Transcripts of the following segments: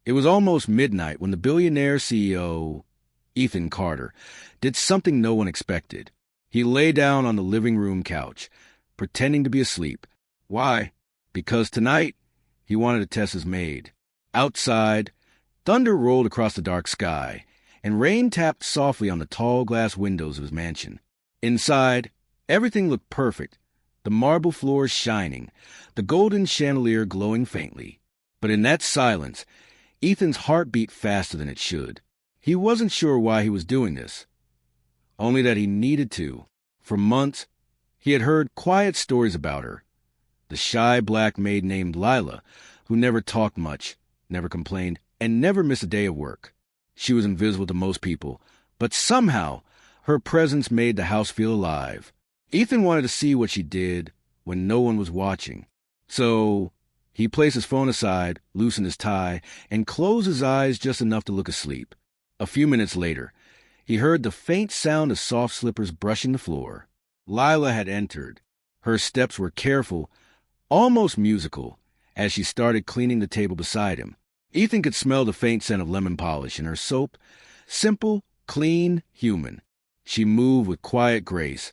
It was almost midnight when the billionaire CEO, Ethan Carter, did something no one expected. He lay down on the living room couch, pretending to be asleep. Why? Because tonight, he wanted to test his Maid. Outside, thunder rolled across the dark sky, and rain tapped softly on the tall glass windows of his mansion. Inside, everything looked perfect, the marble floors shining, the golden chandelier glowing faintly. But in that silence, Ethan's heart beat faster than it should. He wasn't sure why he was doing this, only that he needed to. For months, he had heard quiet stories about her. The shy black maid named Lila, who never talked much, never complained, and never missed a day of work. She was invisible to most people, but somehow her presence made the house feel alive. Ethan wanted to see what she did when no one was watching. So he placed his phone aside, loosened his tie, and closed his eyes just enough to look asleep. A few minutes later, he heard the faint sound of soft slippers brushing the floor. Lila had entered. Her steps were careful, almost musical, as she started cleaning the table beside him. Ethan could smell the faint scent of lemon polish in her soap. Simple, clean, human. She moved with quiet grace,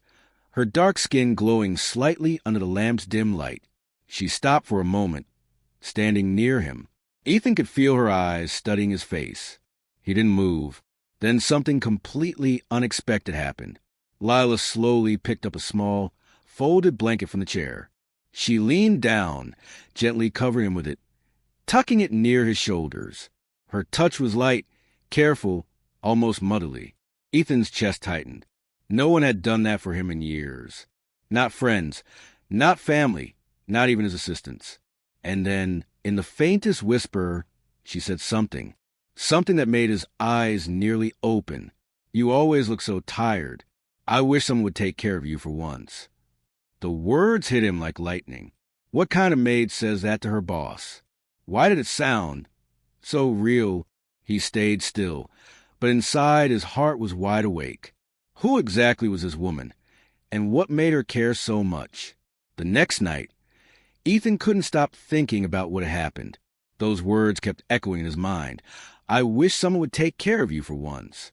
her dark skin glowing slightly under the lamp's dim light. She stopped for a moment, standing near him. Ethan could feel her eyes studying his face. He didn't move. Then something completely unexpected happened. Lila slowly picked up a small, folded blanket from the chair. She leaned down, gently covering him with it, tucking it near his shoulders. Her touch was light, careful, almost motherly. Ethan's chest tightened. No one had done that for him in years. Not friends, not family, not even his assistants. And then, in the faintest whisper, she said something that made his eyes nearly open. "You always look so tired. I wish someone would take care of you for once." The words hit him like lightning. What kind of maid says that to her boss? Why did it sound so real? He stayed still, but inside his heart was wide awake. Who exactly was this woman, and what made her care so much? The next night, Ethan couldn't stop thinking about what had happened. Those words kept echoing in his mind. "I wish someone would take care of you for once."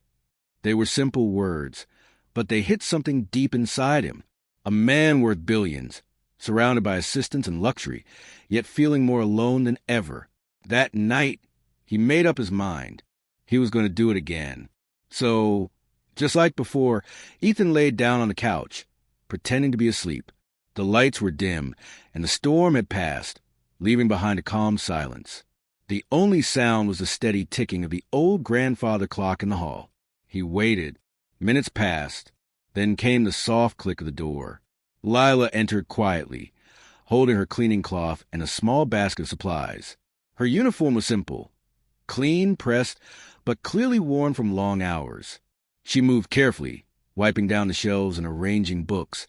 They were simple words, but they hit something deep inside him. A man worth billions, surrounded by assistants and luxury, yet feeling more alone than ever. That night, he made up his mind. He was going to do it again. So, just like before, Ethan laid down on the couch, pretending to be asleep. The lights were dim, and the storm had passed, leaving behind a calm silence. The only sound was the steady ticking of the old grandfather clock in the hall. He waited. Minutes passed. Then came the soft click of the door. Lila entered quietly, holding her cleaning cloth and a small basket of supplies. Her uniform was simple, clean, pressed, but clearly worn from long hours. She moved carefully, wiping down the shelves and arranging books,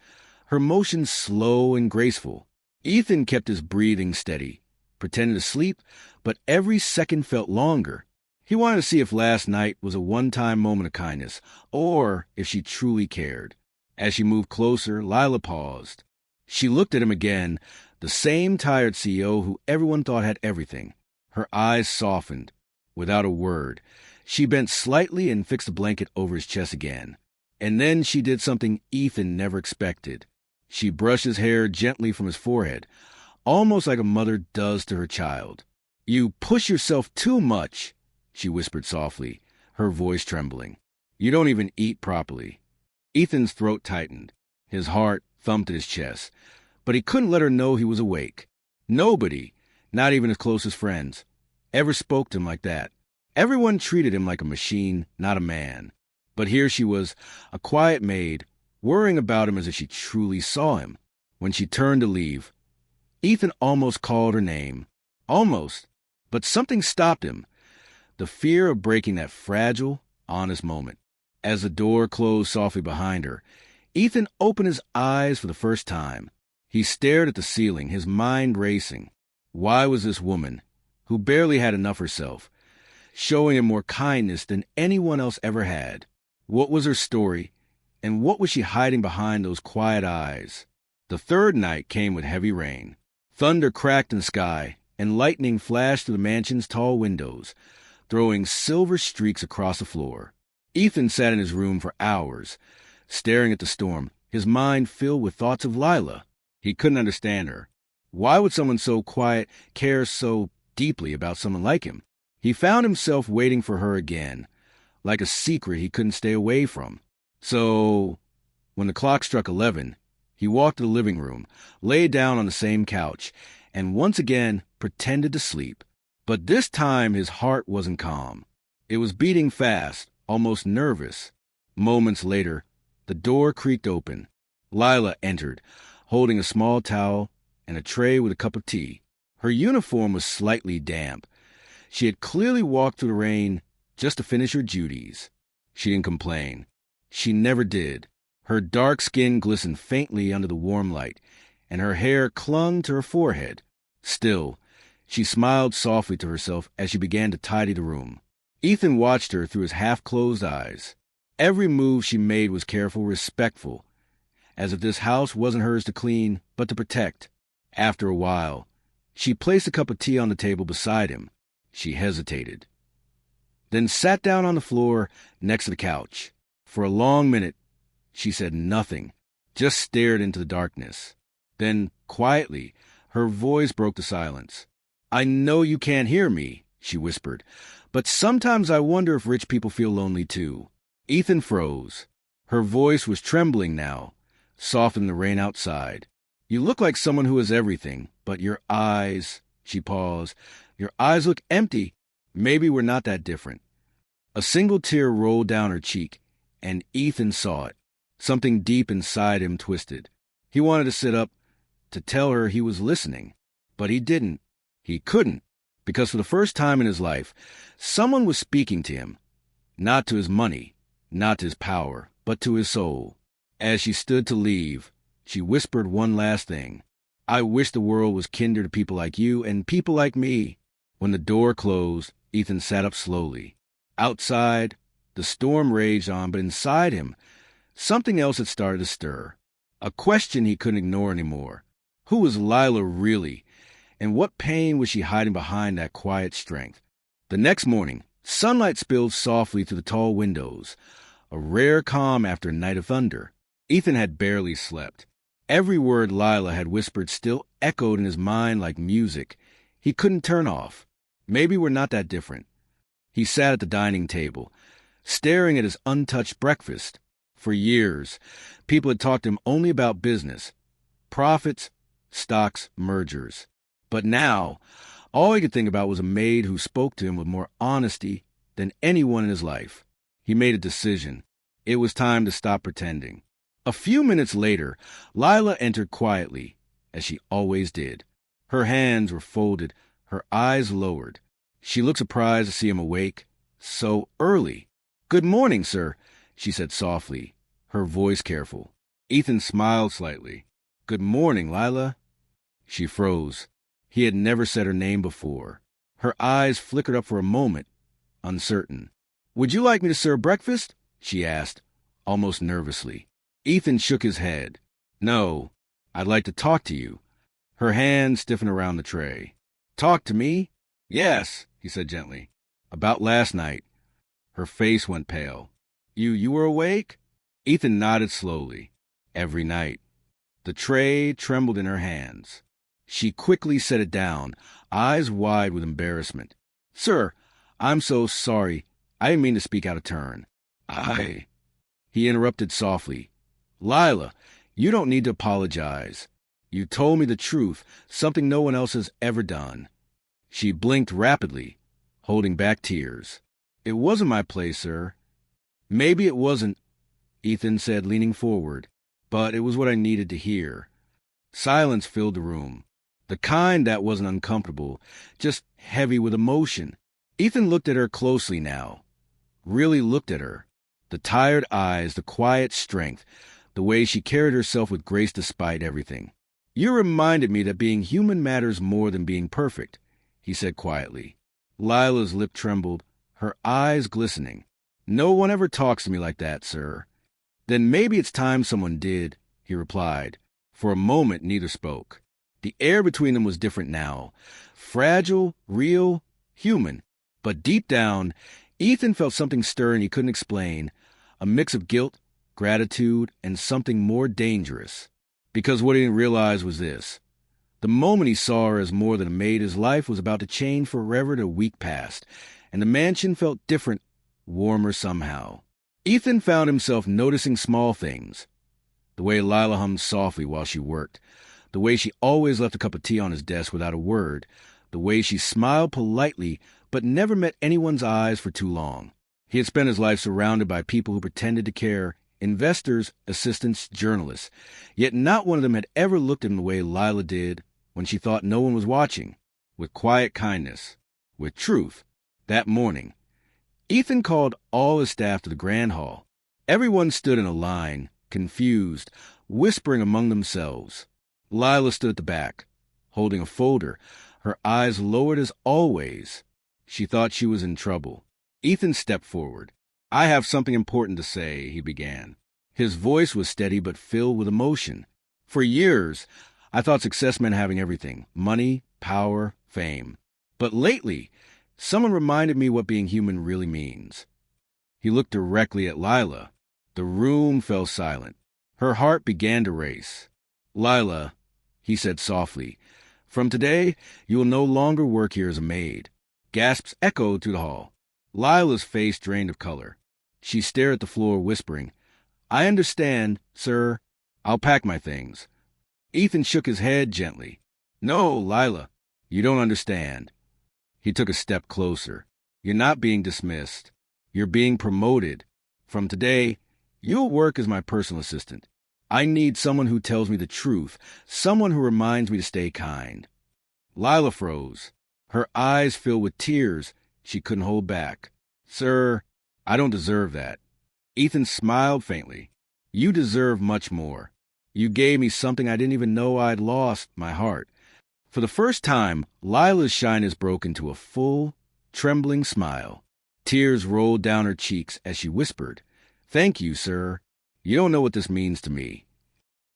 her motions slow and graceful. Ethan kept his breathing steady, pretending to sleep, but every second felt longer. He wanted to see if last night was a one-time moment of kindness, or if she truly cared. As she moved closer, Lila paused. She looked at him again, the same tired CEO who everyone thought had everything. Her eyes softened. Without a word, she bent slightly and fixed the blanket over his chest again. And then she did something Ethan never expected. She brushed his hair gently from his forehead, almost like a mother does to her child. "You push yourself too much," she whispered softly, her voice trembling. "You don't even eat properly." Ethan's throat tightened. His heart thumped at his chest, but he couldn't let her know he was awake. Nobody, not even his closest friends, ever spoke to him like that. Everyone treated him like a machine, not a man. But here she was, a quiet maid, worrying about him as if she truly saw him. When she turned to leave, Ethan almost called her name. Almost. But something stopped him. The fear of breaking that fragile, honest moment. As the door closed softly behind her, Ethan opened his eyes for the first time. He stared at the ceiling, his mind racing. Why was this woman, who barely had enough herself, showing him more kindness than anyone else ever had? What was her story, and what was she hiding behind those quiet eyes? The third night came with heavy rain. Thunder cracked in the sky, and lightning flashed through the mansion's tall windows, throwing silver streaks across the floor. Ethan sat in his room for hours, staring at the storm, his mind filled with thoughts of Lila. He couldn't understand her. Why would someone so quiet care so deeply about someone like him? He found himself waiting for her again, like a secret he couldn't stay away from. So, when the clock struck 11, he walked to the living room, lay down on the same couch, and once again pretended to sleep. But this time his heart wasn't calm. It was beating fast, almost nervous. Moments later, the door creaked open. Lila entered, holding a small towel and a tray with a cup of tea. Her uniform was slightly damp. She had clearly walked through the rain just to finish her duties. She didn't complain. She never did. Her dark skin glistened faintly under the warm light, and her hair clung to her forehead. Still, she smiled softly to herself as she began to tidy the room. Ethan watched her through his half-closed eyes. Every move she made was careful, respectful, as if this house wasn't hers to clean, but to protect. After a while, she placed a cup of tea on the table beside him. She hesitated, then sat down on the floor next to the couch. For a long minute, she said nothing, just stared into the darkness. Then, quietly, her voice broke the silence. "I know you can't hear me," she whispered, "but sometimes I wonder if rich people feel lonely too." Ethan froze. Her voice was trembling now, soft in the rain outside. "You look like someone who has everything, but your eyes," she paused, "your eyes look empty. Maybe we're not that different." A single tear rolled down her cheek, and Ethan saw it. Something deep inside him twisted. He wanted to sit up, to tell her he was listening, but he didn't. He couldn't, because for the first time in his life, someone was speaking to him, not to his money, not to his power, but to his soul. As she stood to leave, she whispered one last thing. "I wish the world was kinder to people like you and people like me." When the door closed, Ethan sat up slowly. Outside, the storm raged on, but inside him, something else had started to stir. A question he couldn't ignore anymore. Who was Lila really? And what pain was she hiding behind that quiet strength? The next morning, sunlight spilled softly through the tall windows, a rare calm after a night of thunder. Ethan had barely slept. Every word Lila had whispered still echoed in his mind like music he couldn't turn off. Maybe we're not that different. He sat at the dining table, staring at his untouched breakfast. For years, people had talked to him only about business, profits, stocks, mergers. But now, all he could think about was a maid who spoke to him with more honesty than anyone in his life. He made a decision. It was time to stop pretending. A few minutes later, Lila entered quietly, as she always did. Her hands were folded, her eyes lowered. She looked surprised to see him awake so early. "Good morning, sir," she said softly, her voice careful. Ethan smiled slightly. "Good morning, Lila." She froze. He had never said her name before. Her eyes flickered up for a moment, uncertain. "Would you like me to serve breakfast?" she asked, almost nervously. Ethan shook his head. "No, I'd like to talk to you." Her hand stiffened around the tray. "Talk to me?" "Yes," he said gently. "About last night." Her face went pale. You were awake?" Ethan nodded slowly. "Every night." The tray trembled in her hands. She quickly set it down, eyes wide with embarrassment. "Sir, I'm so sorry. I didn't mean to speak out of turn." He interrupted softly. "Lila, you don't need to apologize. You told me the truth, something no one else has ever done." She blinked rapidly, holding back tears. "It wasn't my place, sir." "Maybe it wasn't," Ethan said, leaning forward, "but it was what I needed to hear." Silence filled the room, the kind that wasn't uncomfortable, just heavy with emotion. Ethan looked at her closely now, really looked at her. The tired eyes, the quiet strength, the way she carried herself with grace despite everything. "You reminded me that being human matters more than being perfect," he said quietly. Lila's lip trembled, her eyes glistening. "No one ever talks to me like that, sir." "Then maybe it's time someone did," he replied. For a moment, neither spoke. The air between them was different now, Fragile, real, human. But deep down, Ethan felt something stirring he couldn't explain, a mix of guilt, gratitude, and something more dangerous. Because what he didn't realize was this. The moment he saw her as more than a maid, his life was about to change forever to a week past, and the mansion felt different, warmer somehow. Ethan found himself noticing small things. The way Lila hummed softly while she worked, the way she always left a cup of tea on his desk without a word, the way she smiled politely but never met anyone's eyes for too long. He had spent his life surrounded by people who pretended to care, investors, assistants, journalists, yet not one of them had ever looked at him the way Lila did when she thought no one was watching, with quiet kindness, with truth. That morning, Ethan called all his staff to the grand hall. Everyone stood in a line, confused, whispering among themselves. Lila stood at the back, holding a folder, her eyes lowered as always. She thought she was in trouble. Ethan stepped forward. "I have something important to say," he began. His voice was steady but filled with emotion. "For years, I thought success meant having everything: money, power, fame. But lately, someone reminded me what being human really means." He looked directly at Lila. The room fell silent. Her heart began to race. "Lila," he said softly, "from today, you will no longer work here as a maid." Gasps echoed through the hall. Lila's face drained of color. She stared at the floor, whispering, "I understand, sir. I'll pack my things." Ethan shook his head gently. "No, Lila, you don't understand." He took a step closer. "You're not being dismissed. You're being promoted. From today, you'll work as my personal assistant. I need someone who tells me the truth, someone who reminds me to stay kind." Lila froze. Her eyes filled with tears she couldn't hold back. "Sir, I don't deserve that." Ethan smiled faintly. "You deserve much more. You gave me something I didn't even know I'd lost, my heart." For the first time, Lila's shyness broke into a full, trembling smile. Tears rolled down her cheeks as she whispered, "Thank you, sir. You don't know what this means to me."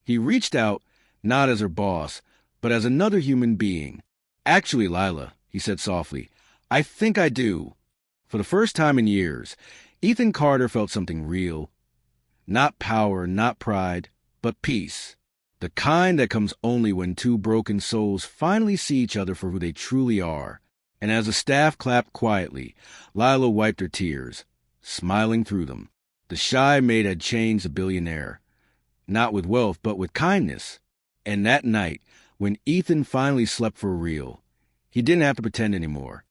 He reached out, not as her boss, but as another human being. "Actually, Lila," he said softly, "I think I do." For the first time in years, Ethan Carter felt something real. Not power, not pride, but peace. The kind that comes only when two broken souls finally see each other for who they truly are. And as the staff clapped quietly, Lila wiped her tears, smiling through them. The shy maid had changed the billionaire, not with wealth, but with kindness. And that night, when Ethan finally slept for real, he didn't have to pretend anymore.